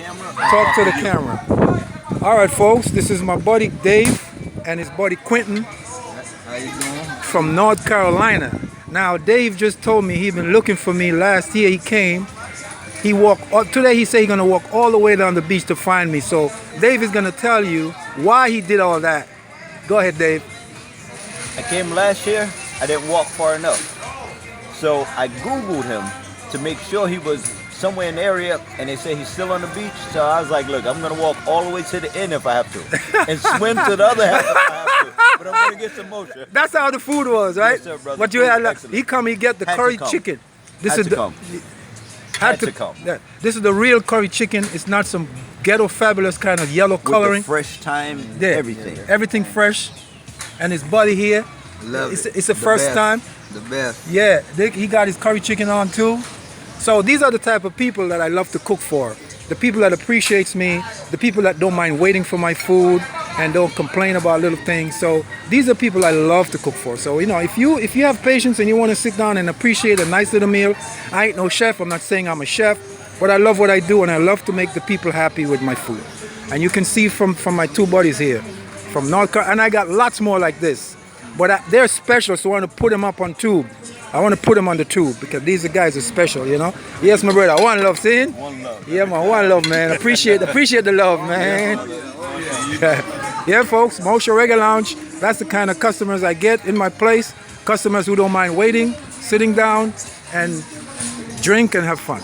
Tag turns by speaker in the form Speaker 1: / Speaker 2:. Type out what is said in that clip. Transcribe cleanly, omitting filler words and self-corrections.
Speaker 1: camera.
Speaker 2: Talk to the camera. All right, folks. This is my buddy Dave and his buddy Quentin
Speaker 1: How you doing?
Speaker 2: from North Carolina. Now, Dave just told me he been looking for me last year. He came. He walked. Today he said he's gonna walk all the way down the beach to find me. So Dave is gonna tell you why he did all that. Go ahead, Dave.
Speaker 1: I came last year. I didn't walk far enough, so I Googled him to make sure he was somewhere in the area, and they say he's still on the beach. So I was like, look, I'm gonna walk all the way to the end if I have to, and swim to the other half if I have to. But I'm gonna get some MOSHA.
Speaker 2: That's how the food was, right?
Speaker 1: Yes, sir, brother.
Speaker 2: But you had, he come, he get the
Speaker 1: Had to
Speaker 2: curry
Speaker 1: come.
Speaker 2: chicken. This
Speaker 1: Had
Speaker 2: is
Speaker 1: to
Speaker 2: the
Speaker 1: come.
Speaker 2: had to
Speaker 1: come.
Speaker 2: Yeah, this is the real curry chicken. It's not some ghetto fabulous kind of yellow
Speaker 1: With
Speaker 2: coloring.
Speaker 1: the fresh thyme,
Speaker 2: Yeah,
Speaker 1: everything.
Speaker 2: everything fresh. And his buddy here,
Speaker 3: Love
Speaker 2: it's
Speaker 3: it.
Speaker 2: the first
Speaker 3: best.
Speaker 2: time.
Speaker 3: The best.
Speaker 2: Yeah, he got his curry chicken on too. So these are the type of people that I love to cook for. The people that appreciates me, the people that don't mind waiting for my food and don't complain about little things. So these are people I love to cook for. So if you have patience and you want to sit down and appreciate a nice little meal, I ain't no chef. I'm not saying I'm a chef, but I love what I do and I love to make the people happy with my food. And you can see from my two buddies here, from North Carolina, and I got lots more like this. But they're special, so I want to put them up on tube. I want to put them on the tube because these guys are special, Yes, my brother. One love, seeing?
Speaker 1: One love.
Speaker 2: Yeah, man. One love, man. Appreciate the love, man. Yeah, folks. MOSHA Reggae Lounge. That's the kind of customers I get in my place. Customers who don't mind waiting, sitting down, and drink and have fun.